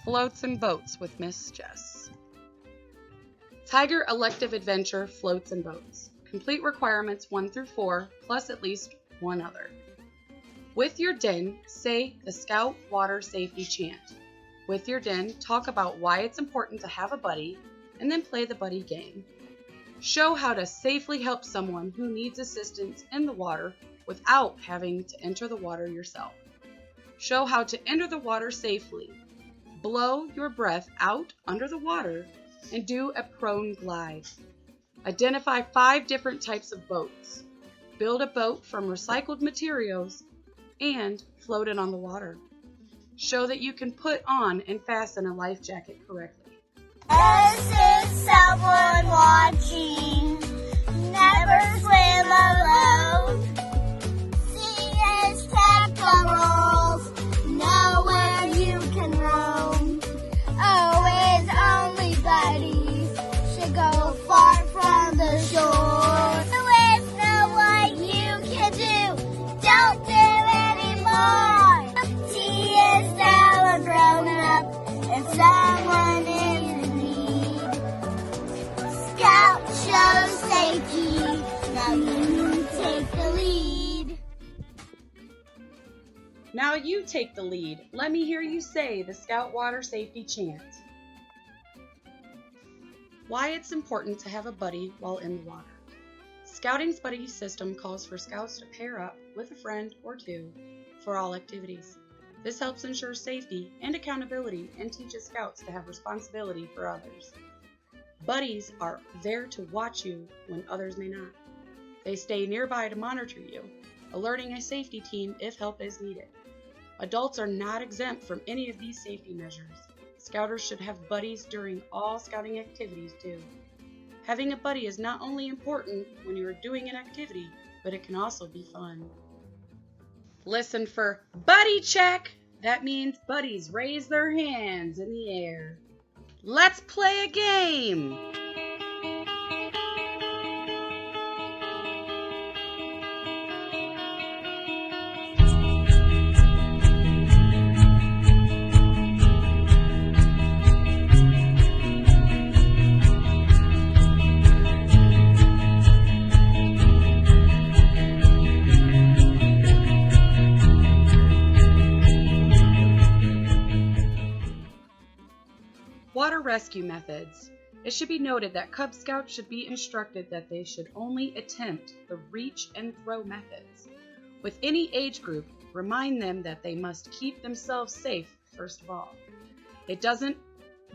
Floats and Boats with Miss Jess. Tiger Elective Adventure Floats and Boats. Complete requirements 1 through 4, plus at least one other. With your din, say the Scout Water Safety chant. With your din, talk about why it's important to have a buddy, and then play the buddy game. Show how to safely help someone who needs assistance in the water without having to enter the water yourself. Show how to enter the water safely. Blow your breath out under the water and do a prone glide. Identify 5 different types of boats. Build a boat from recycled materials and float it on the water. Show that you can put on and fasten a life jacket correctly. Is someone watching? Never swim alone. Sea is temporals. Nowhere you can roam. Always only buddies should go far from the shore. There is no what you can do. Don't do anymore. He is now a grown up and someone in need. Scout shows safety. Now you take the lead. Now you take the lead. Let me hear you say the Scout Water Safety chant. Why it's important to have a buddy while in the water. Scouting's buddy system calls for scouts to pair up with a friend or two for all activities. This helps ensure safety and accountability and teaches scouts to have responsibility for others. Buddies are there to watch you when others may not. They stay nearby to monitor you, alerting a safety team if help is needed. Adults are not exempt from any of these safety measures. Scouters should have buddies during all scouting activities too. Having a buddy is not only important when you are doing an activity, but it can also be fun. Listen for buddy check. That means buddies raise their hands in the air. Let's play a game. Water rescue methods. It should be noted that Cub Scouts should be instructed that they should only attempt the reach and throw methods. With any age group, remind them that they must keep themselves safe first of all. It doesn't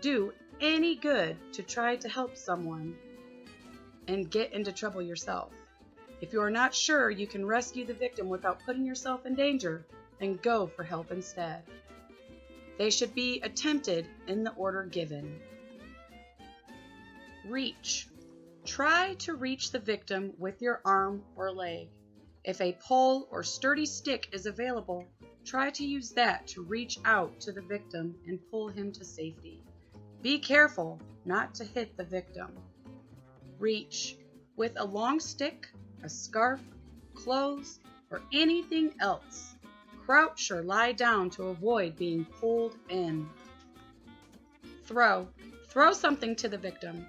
do any good to try to help someone and get into trouble yourself. If you are not sure you can rescue the victim without putting yourself in danger, then go for help instead. They should be attempted in the order given. Reach. Try to reach the victim with your arm or leg. If a pole or sturdy stick is available, try to use that to reach out to the victim and pull him to safety. Be careful not to hit the victim. Reach. With a long stick, a scarf, clothes, or anything else. Crouch or lie down to avoid being pulled in. Throw. Throw something to the victim.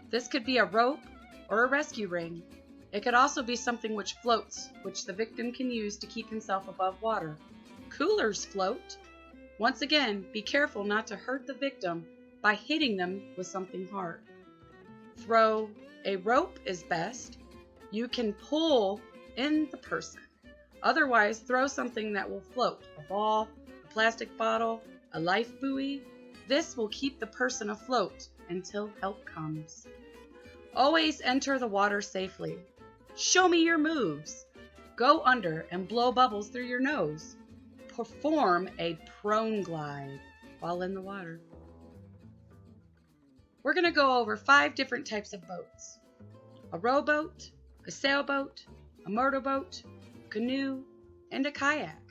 This could be a rope or a rescue ring. It could also be something which floats, which the victim can use to keep himself above water. Coolers float. Once again, be careful not to hurt the victim by hitting them with something hard. Throw. A rope is best. You can pull in the person. Otherwise, throw something that will float, a ball, a plastic bottle, a life buoy. This will keep the person afloat until help comes. Always enter the water safely. Show me your moves. Go under and blow bubbles through your nose. Perform a prone glide while in the water. We're going to go over 5 different types of boats. A rowboat, a sailboat, a motorboat, canoe, and a kayak.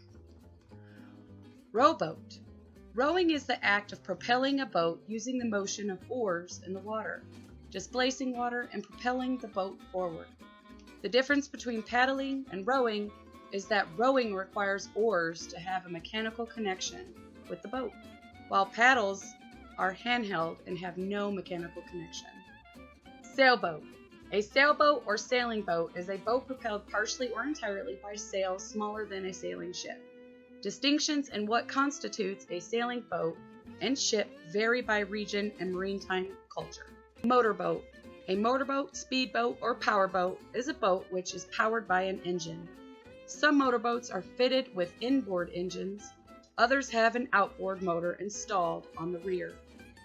Rowboat. Rowing is the act of propelling a boat using the motion of oars in the water, displacing water and propelling the boat forward. The difference between paddling and rowing is that rowing requires oars to have a mechanical connection with the boat. while paddles are handheld and have no mechanical connection. Sailboat. A sailboat or sailing boat is a boat propelled partially or entirely by sails smaller than a sailing ship. Distinctions in what constitutes a sailing boat and ship vary by region and maritime culture. Motorboat. A motorboat, speedboat, or powerboat is a boat which is powered by an engine. Some motorboats are fitted with inboard engines. Others have an outboard motor installed on the rear,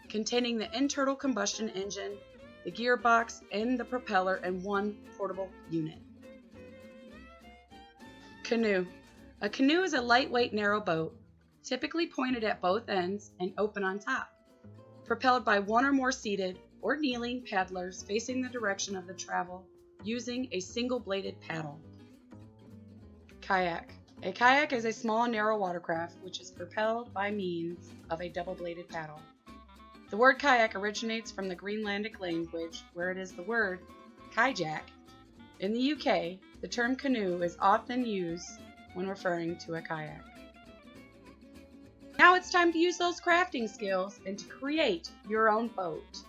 containing the internal combustion engine, the gearbox, and the propeller in one portable unit. Canoe. A canoe is a lightweight, narrow boat, typically pointed at both ends and open on top, propelled by one or more seated or kneeling paddlers facing the direction of the travel using a single-bladed paddle. Kayak. A kayak is a small, narrow watercraft which is propelled by means of a double-bladed paddle. The word kayak originates from the Greenlandic language, where it is the word kajak. In the UK, the term canoe is often used when referring to a kayak. Now it's time to use those crafting skills and to create your own boat.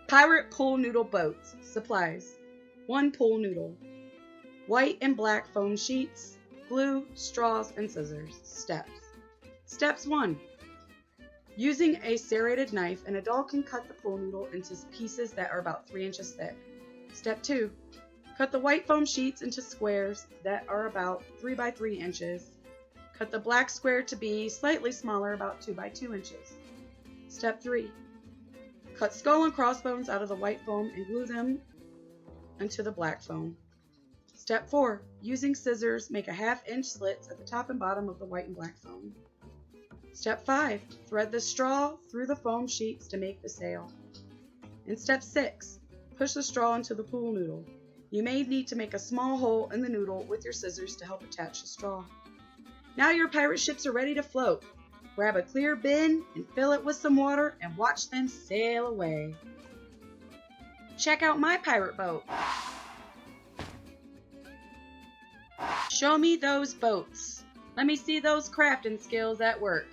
Pirate pool noodle boats. Supplies: 1 pool noodle, white and black foam sheets, glue, straws, and scissors. Steps. Steps 1. Using a serrated knife, an adult can cut the pool noodle into pieces that are about 3 inches thick. Step 2. Cut the white foam sheets into squares that are about 3 by 3 inches. Cut the black square to be slightly smaller, about 2 by 2 inches. Step 3. Cut skull and crossbones out of the white foam and glue them into the black foam. Step 4. Using scissors, make a 1/2 inch slits at the top and bottom of the white and black foam. Step 5. Thread the straw through the foam sheets to make the sail. In Step 6. Push the straw into the pool noodle. You may need to make a small hole in the noodle with your scissors to help attach the straw. Now your pirate ships are ready to float. Grab a clear bin and fill it with some water and watch them sail away. Check out my pirate boat. Show me those boats. Let me see those crafting skills at work.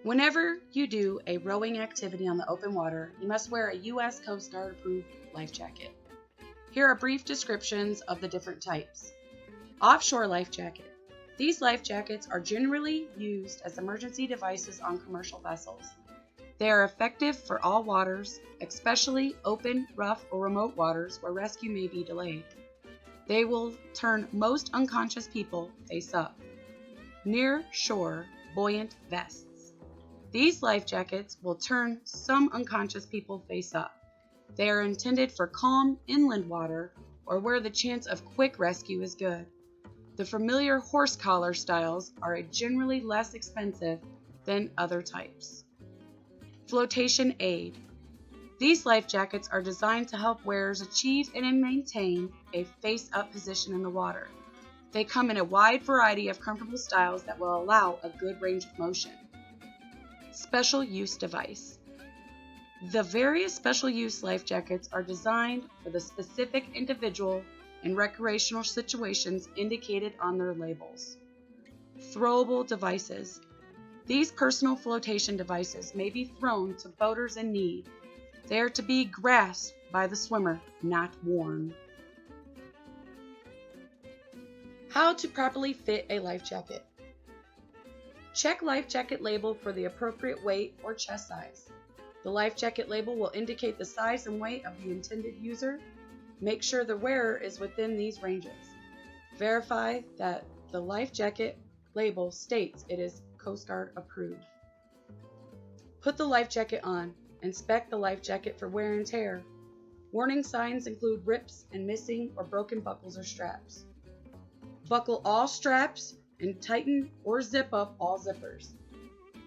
Whenever you do a rowing activity on the open water, you must wear a U.S. Coast Guard approved life jacket. Here are brief descriptions of the different types. Offshore life jacket. These life jackets are generally used as emergency devices on commercial vessels. They are effective for all waters, especially open, rough, or remote waters where rescue may be delayed. They will turn most unconscious people face up. Near shore, buoyant vests. These life jackets will turn some unconscious people face up. They are intended for calm inland water or where the chance of quick rescue is good. The familiar horse collar styles are generally less expensive than other types. Flotation aid. These life jackets are designed to help wearers achieve and maintain a face-up position in the water. They come in a wide variety of comfortable styles that will allow a good range of motion. Special use device. The various special use life jackets are designed for the specific individual and recreational situations indicated on their labels. Throwable devices. These personal flotation devices may be thrown to boaters in need. They are to be grasped by the swimmer, not worn. How to properly fit a life jacket. Check life jacket label for the appropriate weight or chest size. The life jacket label will indicate the size and weight of the intended user. Make sure the wearer is within these ranges. Verify that the life jacket label states it is Coast Guard approved. Put the life jacket on. Inspect the life jacket for wear and tear. Warning signs include rips and missing or broken buckles or straps. Buckle all straps and tighten or zip up all zippers.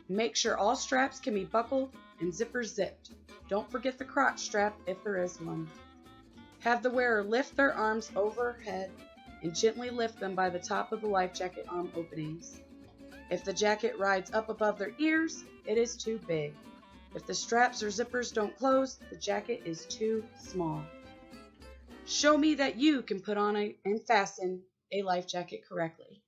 Make sure all straps can be buckled and zippers zipped. Don't forget the crotch strap if there is one. Have the wearer lift their arms overhead and gently lift them by the top of the life jacket arm openings. If the jacket rides up above their ears, it is too big. If the straps or zippers don't close, the jacket is too small. Show me that you can put on and fasten a life jacket correctly.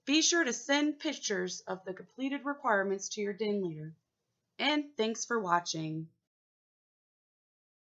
Be sure to send pictures of the completed requirements to your DIN leader. And thanks for watching.